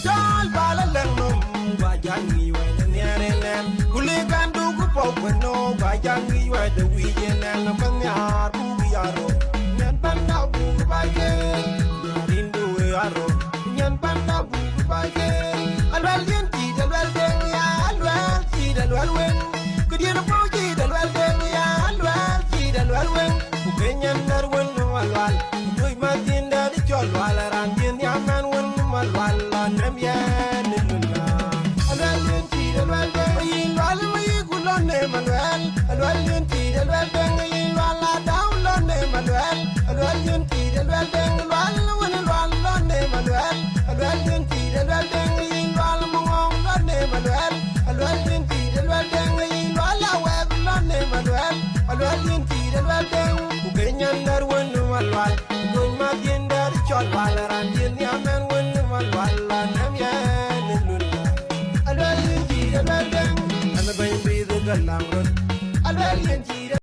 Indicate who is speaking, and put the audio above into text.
Speaker 1: Chal bala lengnum bajangi wa nyarelen kulikan du ku pokno bajangi wa de wijen na panyar bu yaro nyan panda bu baje rindu yaro nyan panda bu baje alwal yenti dalwal den ya alwal ti dalwal wen kudira poji dalwal den ya alwal ti dalwal wen ku kenyan dar wen walwal toy matinda di chol wala ran din ya man wen walwal nam ya niluna alwal yenti dalwal den yilwal mi kulone malwal alwal yenti dalwal den yilwal la download malwal alwal yenti dalwal den wal wen wal ne malwal alwal yenti dalwal den yilwal mongong ne malwal alwal yenti dalwal den yilwal la web ne malwal alwal yenti dalwal den ku kenyan dar wen malwal toy matinda di chol wala ran din ya man wen malwal nam ya niluna alwal yenti dalwal den ana bayin bi the galang alwal yenti